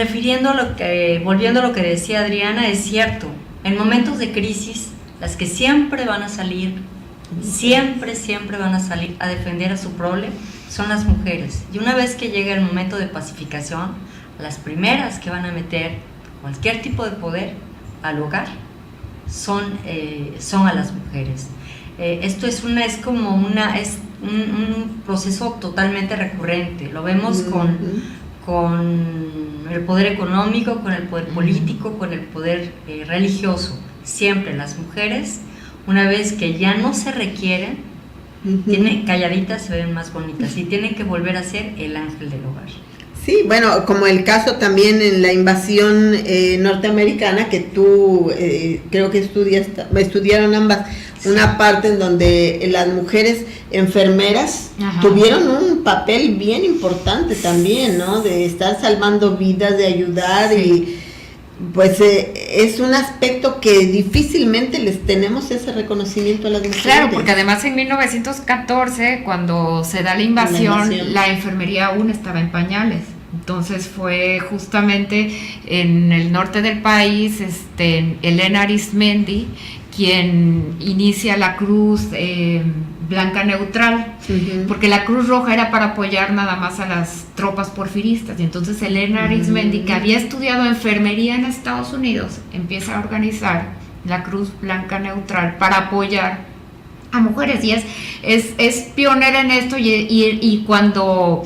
volviendo a lo que decía Adriana, es cierto, en momentos de crisis, las que siempre van a salir a defender a su prole son las mujeres. Y una vez que llega el momento de pacificación, las primeras que van a meter cualquier tipo de poder al hogar son a las mujeres. Esto es un proceso totalmente recurrente. Lo vemos con el poder económico, con el poder político, con el poder religioso. Siempre las mujeres, una vez que ya no se requieren, calladitas se ven más bonitas y tienen que volver a ser el ángel del hogar. Sí, bueno, como el caso también en la invasión norteamericana, que tú creo que estudiaron ambas, una parte en donde las mujeres enfermeras tuvieron un papel bien importante también, ¿no? De estar salvando vidas, de ayudar, y pues es un aspecto que difícilmente les tenemos ese reconocimiento a las mujeres. Claro, porque además en 1914, cuando se da la invasión, la enfermería aún estaba en pañales. Entonces fue justamente en el norte del país, Elena Arizmendi, quien inicia la Cruz Blanca Neutral, porque la Cruz Roja era para apoyar nada más a las tropas porfiristas. Y entonces Elena Arizmendi, que había estudiado enfermería en Estados Unidos, empieza a organizar la Cruz Blanca Neutral para apoyar a mujeres, y es pionera en esto. Y cuando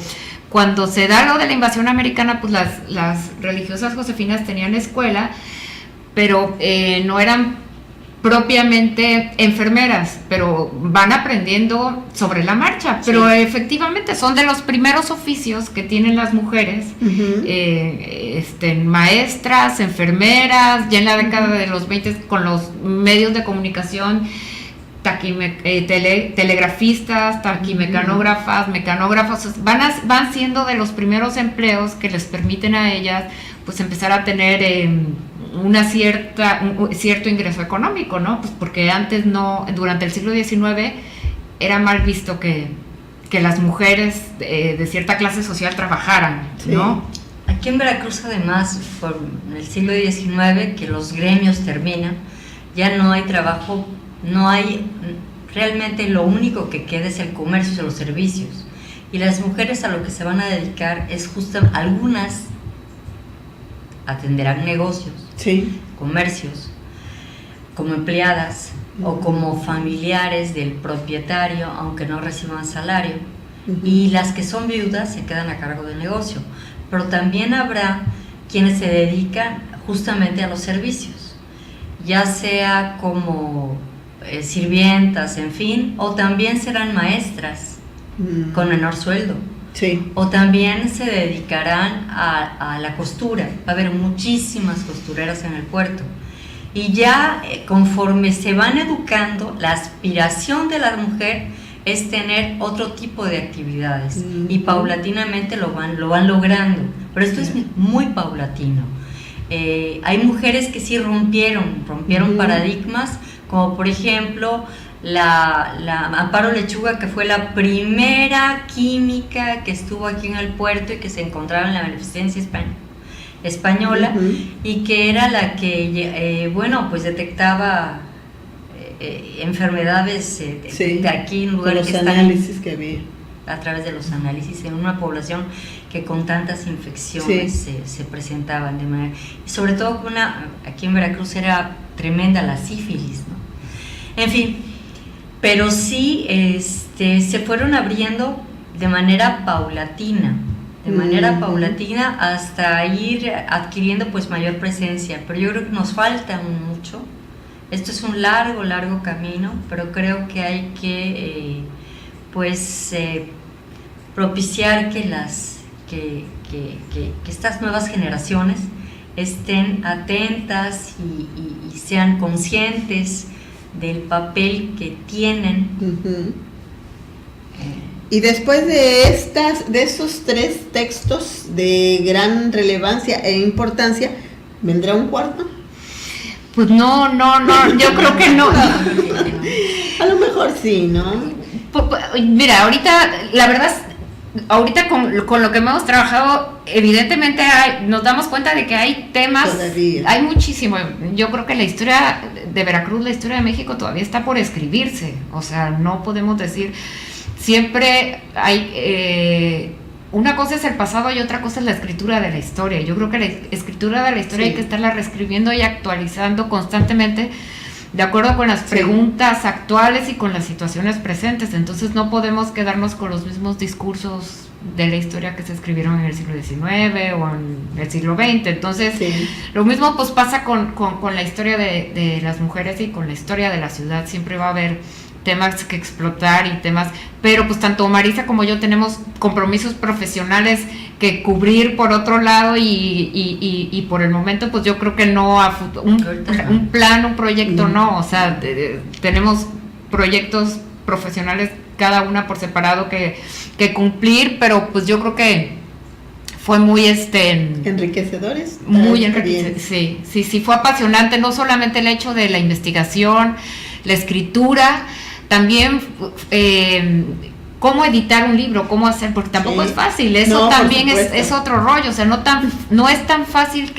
se da lo de la invasión americana, pues las religiosas josefinas tenían escuela, pero no eran propiamente enfermeras, pero van aprendiendo sobre la marcha. Pero efectivamente son de los primeros oficios que tienen las mujeres, maestras, enfermeras. Ya en la década de los 20, con los medios de comunicación, telegrafistas, taquimecanógrafas, mecanógrafos, van siendo de los primeros empleos que les permiten a ellas pues empezar a tener un cierto ingreso económico, ¿no? Pues porque antes durante el siglo XIX era mal visto que las mujeres de cierta clase social trabajaran, ¿no? Aquí en Veracruz, además, por el siglo XIX, que los gremios terminan, ya no hay trabajo. No hay, realmente lo único que queda es el comercio y los servicios, y las mujeres a lo que se van a dedicar es justamente, algunas atenderán negocios, comercios, como empleadas o como familiares del propietario, aunque no reciban salario, y las que son viudas se quedan a cargo del negocio. Pero también habrá quienes se dedican justamente a los servicios, ya sea como sirvientas, en fin, o también serán maestras con menor sueldo, o también se dedicarán a la costura. Va a haber muchísimas costureras en el puerto, y ya conforme se van educando, la aspiración de la mujer es tener otro tipo de actividades, y paulatinamente lo van logrando, pero esto es muy paulatino. Hay mujeres que sí rompieron paradigmas, como por ejemplo la Amparo Lechuga, que fue la primera química que estuvo aquí en el puerto y que se encontraba en la Beneficencia Española, y que era la que pues detectaba enfermedades de aquí en lugares que están que había a través de los análisis en una población que con tantas infecciones se presentaban de manera, y sobre todo aquí en Veracruz era tremenda la sífilis, ¿no? En fin, pero sí se fueron abriendo de manera paulatina, hasta ir adquiriendo pues mayor presencia. Pero yo creo que nos falta mucho. Esto es un largo camino, pero creo que hay que propiciar que estas nuevas generaciones estén atentas y sean conscientes del papel que tienen Y después de esos 3 textos de gran relevancia e importancia, ¿vendrá un cuarto? Pues no, yo creo que no. A lo mejor sí, ¿no? Mira, la verdad, ahorita con lo que hemos trabajado, evidentemente nos damos cuenta de que hay temas, todavía hay muchísimo. Yo creo que la historia de Veracruz, la historia de México todavía está por escribirse. O sea, no podemos decir, siempre hay... una cosa es el pasado y otra cosa es la escritura de la historia. Yo creo que la escritura de la historia hay que estarla reescribiendo y actualizando constantemente de acuerdo con las preguntas actuales y con las situaciones presentes. Entonces no podemos quedarnos con los mismos discursos de la historia que se escribieron en el siglo XIX o en el siglo XX. Entonces lo mismo pues pasa con la historia de las mujeres y con la historia de la ciudad. Siempre va a haber temas que explotar y temas, pero pues tanto Marisa como yo tenemos compromisos profesionales que cubrir por otro lado y por el momento pues yo creo que no un plan, un proyecto no, o sea, tenemos proyectos profesionales cada una por separado que cumplir, pero pues yo creo que fue muy enriquecedores, muy enriquecedores, sí, fue apasionante, no solamente el hecho de la investigación, la escritura, también cómo editar un libro, cómo hacer, porque tampoco es fácil, eso también es otro rollo, o sea, no es tan fácil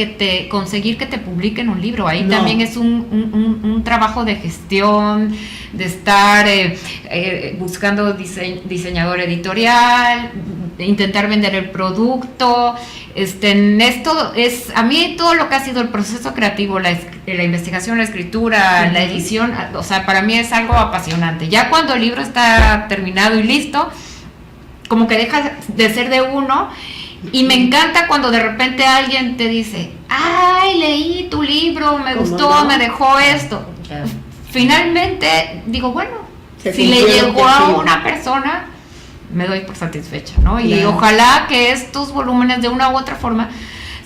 conseguir que te publiquen un libro, ahí también es un trabajo de gestión, de estar buscando diseñador editorial, intentar vender el producto, esto es, a mí todo lo que ha sido el proceso creativo, la investigación, la escritura, la edición, o sea, para mí es algo apasionante. Ya cuando el libro está terminado y listo, como que deja de ser de uno, y me encanta cuando de repente alguien te dice, ay, leí tu libro, me gustó, me dejó esto. Finalmente, digo, bueno, si le llegó a una persona, me doy por satisfecha, ¿no? Y ojalá que estos volúmenes de una u otra forma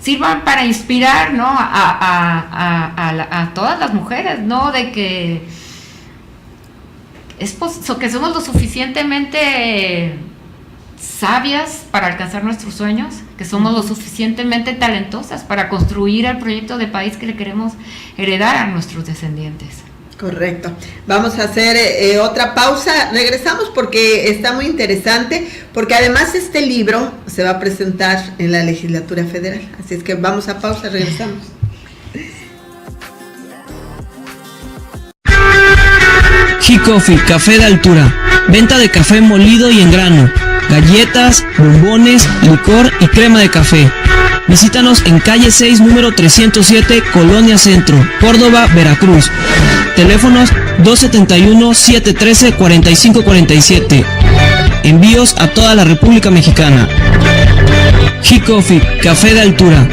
sirvan para inspirar, ¿no? A todas las mujeres, ¿no? De que que somos lo suficientemente sabias para alcanzar nuestros sueños, que somos lo suficientemente talentosas para construir el proyecto de país que le queremos heredar a nuestros descendientes. Correcto. Vamos a hacer otra pausa. Regresamos porque está muy interesante, porque además este libro se va a presentar en la legislatura federal. Así es que vamos a pausa, regresamos. G-Coffee, café de altura. Venta de café molido y en grano, galletas, bombones, licor y crema de café. Visítanos en calle 6, número 307, Colonia Centro, Córdoba, Veracruz. Teléfonos 271-713-4547. Envíos a toda la República Mexicana. G-Coffee, café de altura.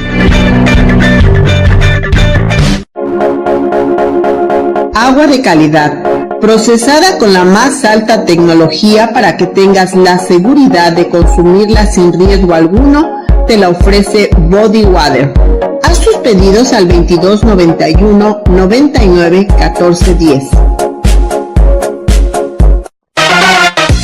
Agua de calidad, procesada con la más alta tecnología para que tengas la seguridad de consumirla sin riesgo alguno, te la ofrece Body Water. Haz tus pedidos al 2291 99 14 10.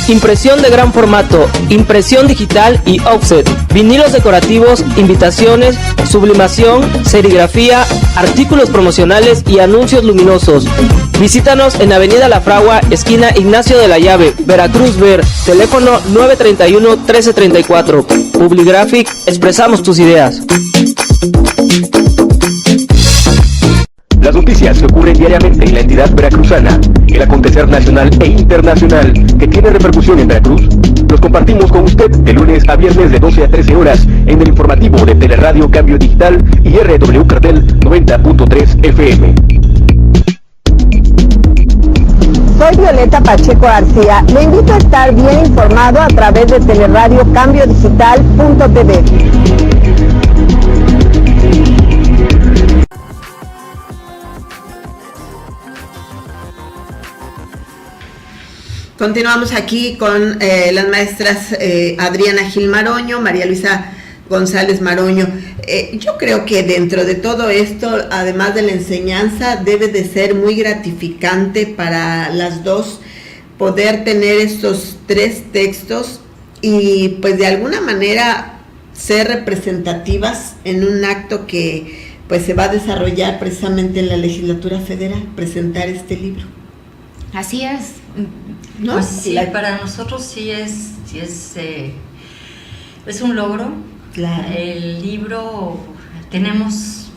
Impresión de gran formato, impresión digital y offset, vinilos decorativos, invitaciones, sublimación, serigrafía, artículos promocionales y anuncios luminosos. Visítanos en Avenida La Fragua, esquina Ignacio de la Llave, Veracruz Ver, teléfono 931-1334. Publigraphic, expresamos tus ideas. Las noticias que ocurren diariamente en la entidad veracruzana, el acontecer nacional e internacional que tiene repercusión en Veracruz, los compartimos con usted de lunes a viernes de 12 a 13 horas en el informativo de Teleradio Cambio Digital y RW Cartel 90.3 FM. Soy Violeta Pacheco García. Le invito a estar bien informado a través de Teleradio Cambio Digital.tv. Continuamos aquí con las maestras Adriana Gil Maroño, María Luisa González Maroño. Yo creo que dentro de todo esto, además de la enseñanza, debe de ser muy gratificante para las dos poder tener estos 3 textos y pues de alguna manera ser representativas en un acto que pues se va a desarrollar precisamente en la legislatura federal, presentar este libro. Así es, ¿no? Pues sí, para nosotros sí es un logro. Claro. El libro tenemos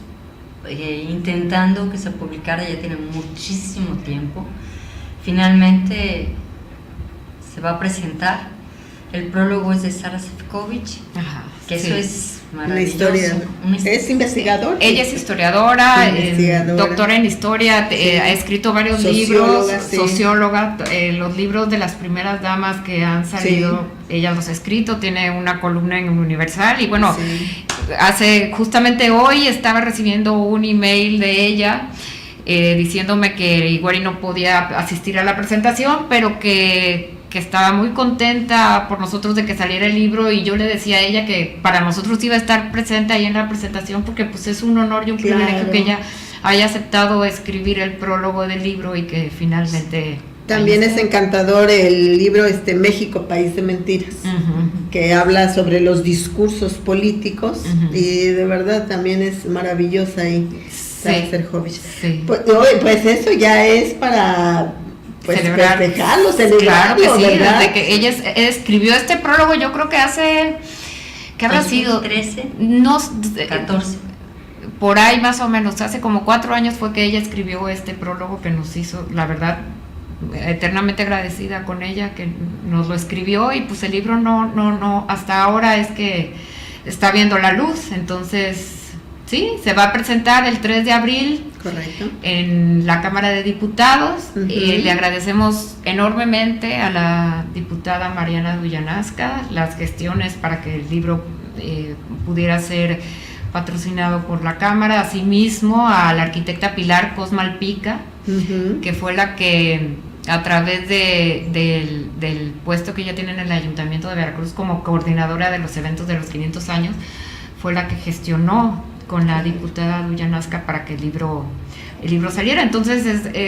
intentando que se publicara, ya tiene muchísimo tiempo. Finalmente se va a presentar. El prólogo es de Sara Sefcovic, que eso es maravilloso. ¿Es investigadora? Ella es historiadora, doctora en historia, ha escrito varios libros, socióloga, los libros de las primeras damas que han salido, ella los ha escrito, tiene una columna en Universal y bueno, justamente hoy estaba recibiendo un email de ella diciéndome que igual y no podía asistir a la presentación, pero que estaba muy contenta por nosotros de que saliera el libro, y yo le decía a ella que para nosotros iba a estar presente ahí en la presentación porque pues es un honor y un privilegio que ella haya aceptado escribir el prólogo del libro y que finalmente... También es encantador el libro México, País de Mentiras, que habla sobre los discursos políticos y de verdad también es maravillosa ahí, Sara Sefcovic. Pues eso ya es para... Pues festejarlo, celebrarlo, claro que sí, ¿verdad? Desde que ella escribió este prólogo, yo creo que hace, ¿qué habrá sido? 13, no, 14. Por ahí más o menos, hace como 4 años fue que ella escribió este prólogo que nos hizo, la verdad, eternamente agradecida con ella, que nos lo escribió, y pues el libro no, hasta ahora es que está viendo la luz, entonces... Sí, se va a presentar el 3 de abril. Correcto. En la Cámara de Diputados. Le agradecemos enormemente a la diputada Mariana Duyanasca las gestiones para que el libro pudiera ser patrocinado por la Cámara, asimismo a la arquitecta Pilar Cosmalpica, que fue la que a través del puesto que ella tiene en el Ayuntamiento de Veracruz como coordinadora de los eventos de los 500 años, fue la que gestionó con la diputada Duyanasca para que el libro saliera. Entonces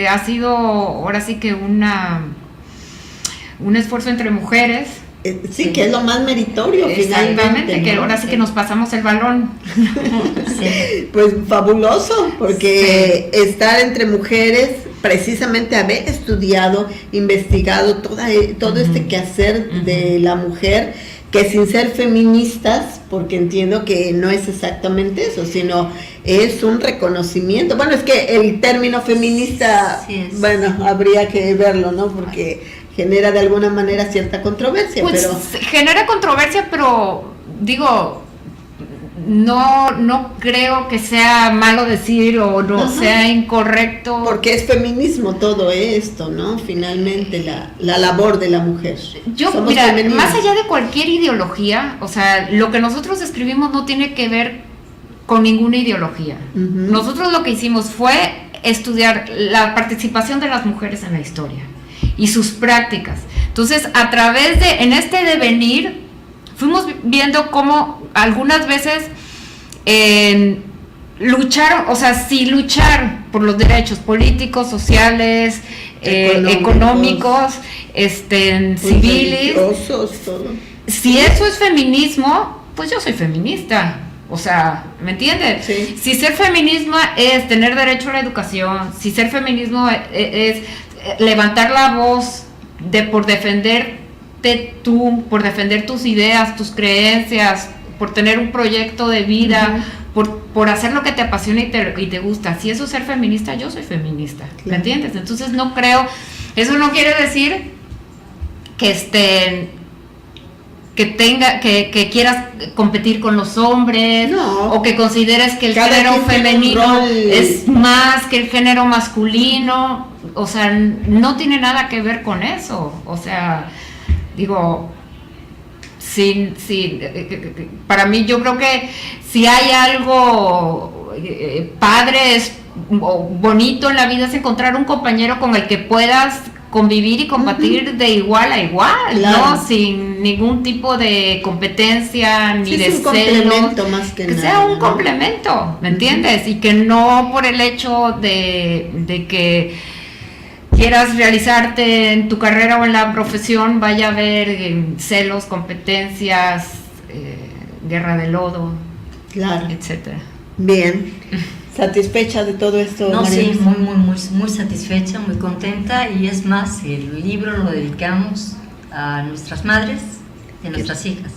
ha sido ahora sí que un esfuerzo entre mujeres. Sí, que es lo más meritorio. Exactamente, que ahora sí que nos pasamos el balón. Pues fabuloso, porque estar entre mujeres, precisamente haber estudiado, investigado todo este quehacer de la mujer, que sin ser feministas, porque entiendo que no es exactamente eso, sino es un reconocimiento. Bueno, es que el término feminista, bueno, habría que verlo, ¿no? Porque genera de alguna manera cierta controversia. Pues pero genera controversia, pero digo, no creo que sea malo decir o no sea incorrecto. Porque es feminismo todo esto, ¿no? Finalmente la labor de la mujer. Mira, más allá de cualquier ideología, o sea, lo que nosotros escribimos no tiene que ver con ninguna ideología. Nosotros lo que hicimos fue estudiar la participación de las mujeres en la historia y sus prácticas. Entonces, a través en este devenir, fuimos viendo cómo algunas veces luchar por los derechos políticos, sociales, económicos, civiles. Todo. Si eso es feminismo, pues yo soy feminista. O sea, ¿me entiendes? Sí. Si ser feminismo es tener derecho a la educación, si ser feminismo es levantar la voz por defenderte tú, por defender tus ideas, tus creencias, por tener un proyecto de vida, por hacer lo que te apasiona y te gusta. Si eso es ser feminista, yo soy feminista, claro. ¿Me entiendes? Entonces no creo, eso no quiere decir que que quieras competir con los hombres, o que consideres que el género femenino es más que el género masculino. O sea, no tiene nada que ver con eso. O sea, digo, para mí yo creo que si hay algo padre o bonito en la vida es encontrar un compañero con el que puedas convivir y compartir de igual a igual, claro. ¿No? Sin ningún tipo de competencia ni de celos. Un complemento más que nada. Que sea un complemento, ¿me entiendes? Y que no por el hecho de que quieras realizarte en tu carrera o en la profesión, vaya a haber celos, competencias, guerra de lodo, claro, etcétera. Bien, ¿satisfecha de todo esto? No, María? sí, muy satisfecha, muy contenta, y es más, el libro lo dedicamos a nuestras madres y a nuestras hijas.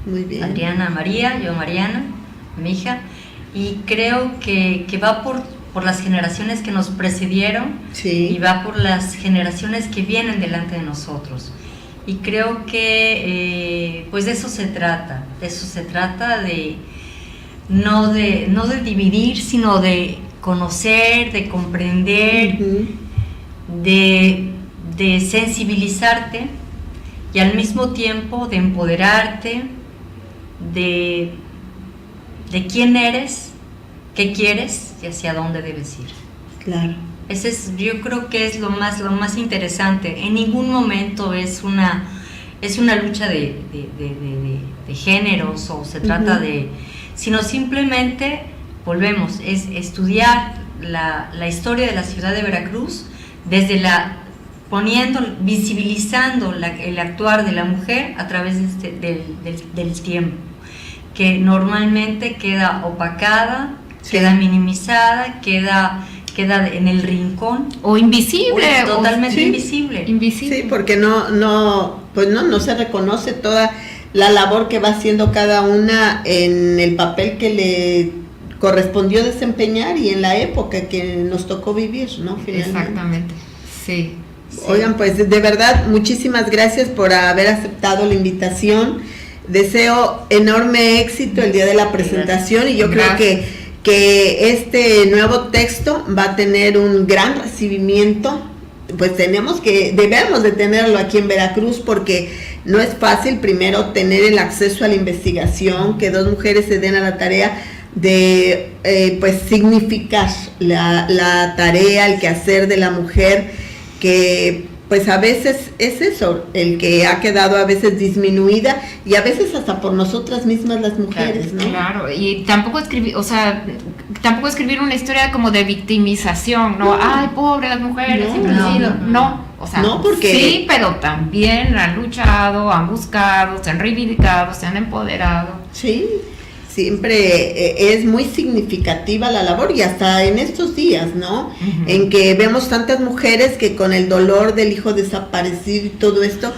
Muy bien. Adriana, María, yo Mariana, mi hija, y creo que va por las generaciones que nos precedieron, sí, y va por las generaciones que vienen delante de nosotros. Y creo que pues de eso se trata, de no de dividir, sino de conocer, de comprender, de sensibilizarte, y al mismo tiempo de empoderarte de quién eres, qué quieres y hacia dónde debes ir. Claro. Ese es, yo creo que es lo más interesante. En ningún momento es una lucha de géneros, o se trata sino simplemente, volvemos, es estudiar la historia de la ciudad de Veracruz desde visibilizando el actuar de la mujer a través del tiempo, que normalmente queda opacada, queda minimizada, queda en el rincón, o invisible, totalmente invisible. Sí, porque no se reconoce toda la labor que va haciendo cada una en el papel que le correspondió desempeñar y en la época que nos tocó vivir, ¿no? Finalmente. Exactamente, sí. Oigan, pues de verdad, muchísimas gracias por haber aceptado la invitación. Deseo enorme éxito el día de la presentación, y yo creo que este nuevo texto va a tener un gran recibimiento. Pues debemos de tenerlo aquí en Veracruz, porque no es fácil primero tener el acceso a la investigación, que dos mujeres se den a la tarea de pues significar la tarea, el quehacer de la mujer, que pues a veces es eso, el que ha quedado a veces disminuida, y a veces hasta por nosotras mismas las mujeres, ¿no? Claro, y tampoco escribir una historia como de victimización, ¿no? Ay, pobre las mujeres, o sea, no, porque sí, pero también han luchado, han buscado, se han reivindicado, se han empoderado. Sí, siempre es muy significativa la labor, y hasta en estos días, ¿no? En que vemos tantas mujeres que con el dolor del hijo desaparecido y todo esto,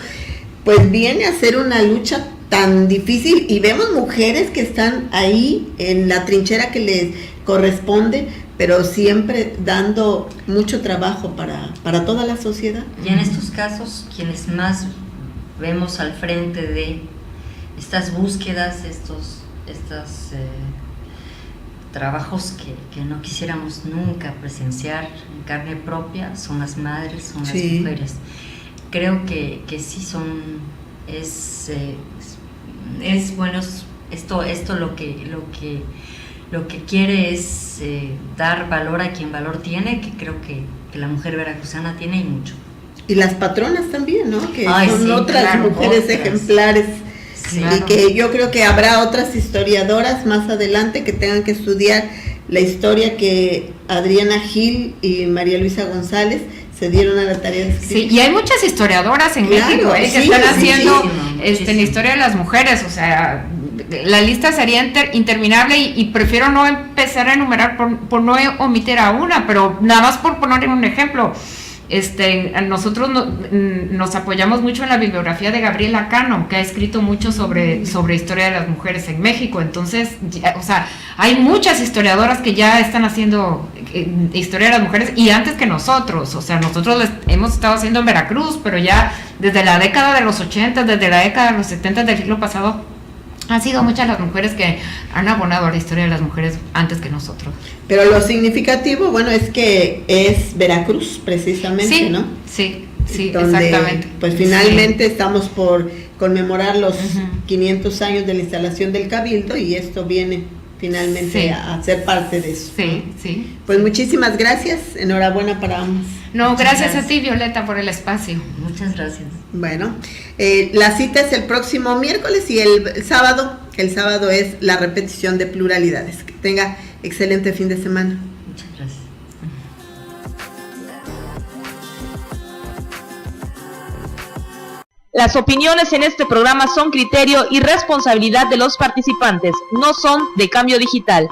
pues viene a ser una lucha tan difícil, y vemos mujeres que están ahí en la trinchera que les corresponde, pero siempre dando mucho trabajo para toda la sociedad. Y en estos casos, quienes más vemos al frente de estas búsquedas, estos trabajos que no quisiéramos nunca presenciar en carne propia, son las madres, son las mujeres. Creo que sí es bueno, esto lo que quiere es dar valor a quien valor tiene, que creo que la mujer veracruzana tiene, y mucho. Y las patronas también, ¿no? Que son otras mujeres ejemplares. Sí, y que yo creo que habrá otras historiadoras más adelante que tengan que estudiar la historia que Adriana Gil y María Luisa González se dieron a la tarea de escribir. Sí, y hay muchas historiadoras en México que están haciendo la historia de las mujeres, o sea, la lista sería interminable, y prefiero no empezar a enumerar por no omitir a una, pero nada más por poner un ejemplo. Nosotros nos apoyamos mucho en la bibliografía de Gabriela Cano, que ha escrito mucho sobre historia de las mujeres en México. Entonces, o sea, hay muchas historiadoras que ya están haciendo historia de las mujeres, y antes que nosotros. O sea, nosotros hemos estado haciendo en Veracruz, pero ya desde la década de los 80, desde la década de los 70 del siglo pasado, han sido muchas las mujeres que han abonado a la historia de las mujeres antes que nosotros. Pero lo significativo, bueno, es que es Veracruz, precisamente, ¿no? Sí, donde, exactamente. Pues finalmente estamos por conmemorar los 500 años de la instalación del Cabildo, y esto viene finalmente a ser parte de eso. Sí. Pues muchísimas gracias, enhorabuena para ambos. No, gracias a ti, Violeta, por el espacio. Muchas gracias. Bueno, la cita es el próximo miércoles, y el sábado es la repetición de Pluralidades. Que tenga excelente fin de semana. Muchas gracias. Las opiniones en este programa son criterio y responsabilidad de los participantes, no son de Cambio Digital.